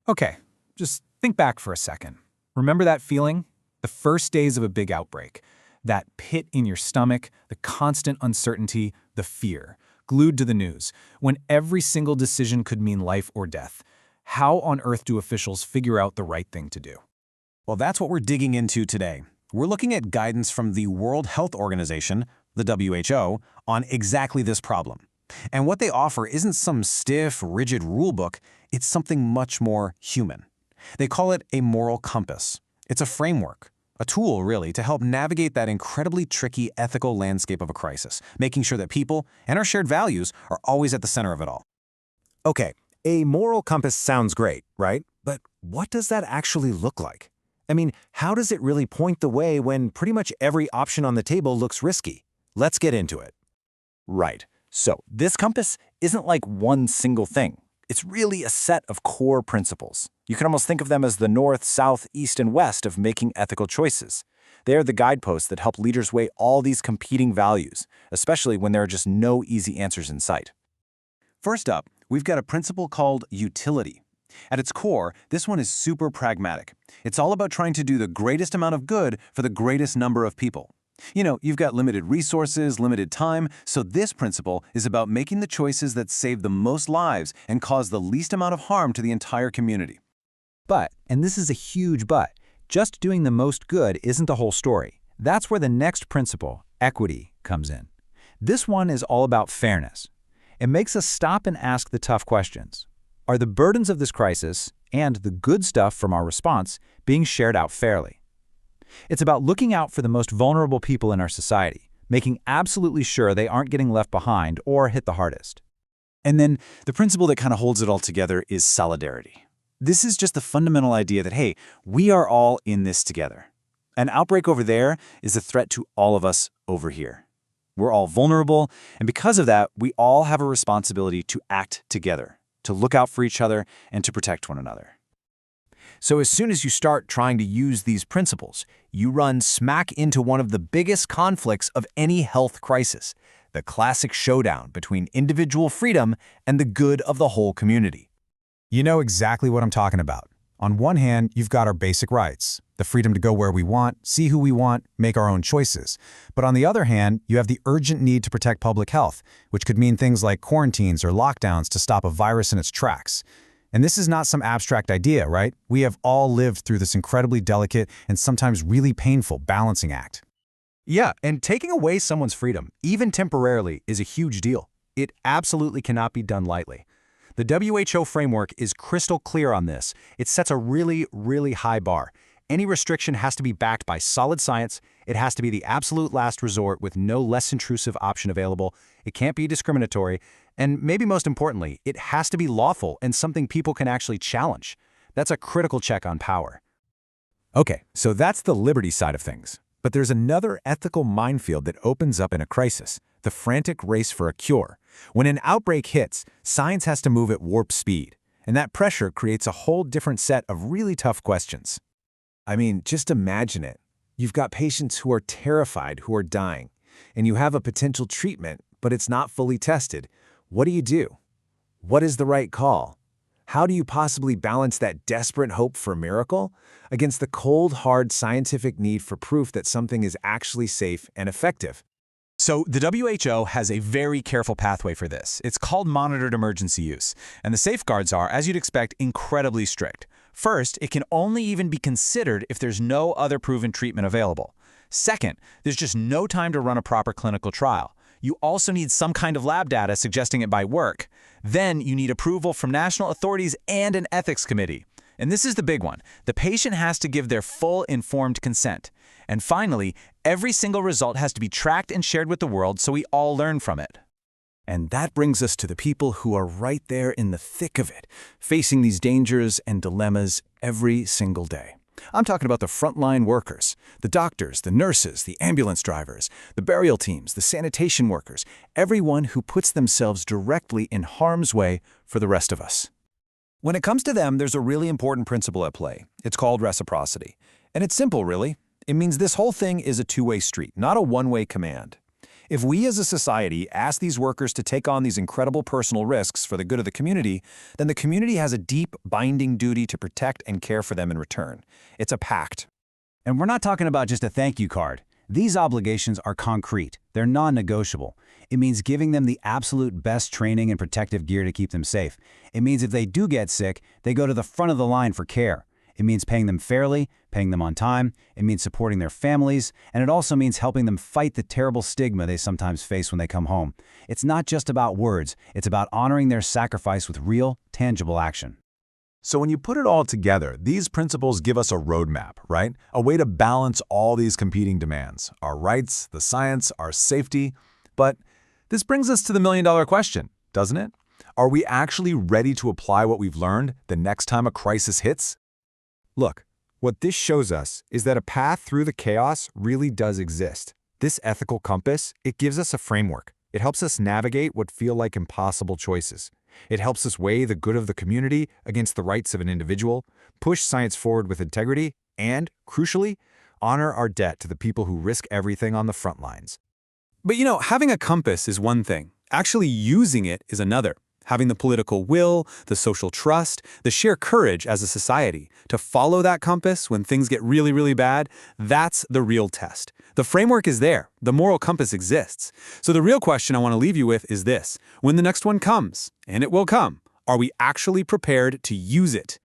Okay, just think back for a second. Remember that feeling? The first days of a big outbreak. That pit in your stomach, the constant uncertainty, the fear, glued to the news, when every single decision could mean life or death. How on earth do officials figure out the right thing to do? Well, that's what we're digging into today. We're looking at guidance from the World Health Organization, the WHO, on exactly this problem. And what they offer isn't some stiff, rigid rulebook, it's something much more human. They call it a moral compass. It's a framework, a tool, really, to help navigate that incredibly tricky ethical landscape of a crisis, making sure that people and our shared values are always at the center of it all. Okay, a moral compass sounds great, right? But what does that actually look like? I mean, how does it really point the way when pretty much every option on the table looks risky? Let's get into it. Right. So this compass isn't like one single thing. It's really a set of core principles. You can almost think of them as the north, south, east, and west of making ethical choices. They are the guideposts that help leaders weigh all these competing values, especially when there are just no easy answers in sight. First up, we've got a principle called utility. At its core, this one is super pragmatic. It's all about trying to do the greatest amount of good for the greatest number of people. You've got limited resources, limited time, so this principle is about making the choices that save the most lives and cause the least amount of harm to the entire community. But, and this is a huge but, just doing the most good isn't the whole story. That's where the next principle, equity, comes in. This one is all about fairness. It makes us stop and ask the tough questions. Are the burdens of this crisis and the good stuff from our response being shared out fairly? It's about looking out for the most vulnerable people in our society, making absolutely sure they aren't getting left behind or hit the hardest. And then the principle that kind of holds it all together is solidarity. This is just the fundamental idea that, hey, we are all in this together. An outbreak over there is a threat to all of us over here. We're all vulnerable, and because of that, we all have a responsibility to act together, to look out for each other, and to protect one another. So as soon as you start trying to use these principles, you run smack into one of the biggest conflicts of any health crisis, the classic showdown between individual freedom and the good of the whole community. You know exactly what I'm talking about. On one hand, you've got our basic rights, the freedom to go where we want, see who we want, make our own choices. But on the other hand, you have the urgent need to protect public health, which could mean things like quarantines or lockdowns to stop a virus in its tracks. And this is not some abstract idea, right? We have all lived through this incredibly delicate and sometimes really painful balancing act. Yeah, and taking away someone's freedom, even temporarily, is a huge deal. It absolutely cannot be done lightly. The WHO framework is crystal clear on this. It sets a really, really high bar. Any restriction has to be backed by solid science. It has to be the absolute last resort with no less intrusive option available. It can't be discriminatory. And maybe most importantly, it has to be lawful and something people can actually challenge. That's a critical check on power. Okay, so that's the liberty side of things. But there's another ethical minefield that opens up in a crisis, the frantic race for a cure. When an outbreak hits, science has to move at warp speed, and that pressure creates a whole different set of really tough questions. I mean, just imagine it. You've got patients who are terrified, who are dying, and you have a potential treatment, but it's not fully tested. What do you do? What is the right call? How do you possibly balance that desperate hope for a miracle against the cold, hard scientific need for proof that something is actually safe and effective? So the WHO has a very careful pathway for this. It's called monitored emergency use, and the safeguards are, as you'd expect, incredibly strict. First, it can only even be considered if there's no other proven treatment available. Second, there's just no time to run a proper clinical trial. You also need some kind of lab data suggesting it might work. Then you need approval from national authorities and an ethics committee. And this is the big one. The patient has to give their full informed consent. And finally, every single result has to be tracked and shared with the world so we all learn from it. And that brings us to the people who are right there in the thick of it, facing these dangers and dilemmas every single day. I'm talking about the frontline workers, the doctors, the nurses, the ambulance drivers, the burial teams, the sanitation workers, everyone who puts themselves directly in harm's way for the rest of us. When it comes to them, there's a really important principle at play. It's called reciprocity. And it's simple, really. It means this whole thing is a two-way street, not a one-way command. If we as a society ask these workers to take on these incredible personal risks for the good of the community, then the community has a deep, binding duty to protect and care for them in return. It's a pact. And we're not talking about just a thank you card. These obligations are concrete. They're non-negotiable. It means giving them the absolute best training and protective gear to keep them safe. It means if they do get sick, they go to the front of the line for care. It means paying them fairly, paying them on time. It means supporting their families. And it also means helping them fight the terrible stigma they sometimes face when they come home. It's not just about words. It's about honoring their sacrifice with real, tangible action. So when you put it all together, these principles give us a roadmap, right? A way to balance all these competing demands, our rights, the science, our safety. But this brings us to the million-dollar question, doesn't it? Are we actually ready to apply what we've learned the next time a crisis hits? Look, what this shows us is that a path through the chaos really does exist. This ethical compass, it gives us a framework. It helps us navigate what feel like impossible choices. It helps us weigh the good of the community against the rights of an individual, push science forward with integrity, and, crucially, honor our debt to the people who risk everything on the front lines. But having a compass is one thing. Actually using it is another. Having the political will, the social trust, the sheer courage as a society to follow that compass when things get really, really bad, that's the real test. The framework is there. The moral compass exists. So the real question I want to leave you with is this. When the next one comes, and it will come, are we actually prepared to use it?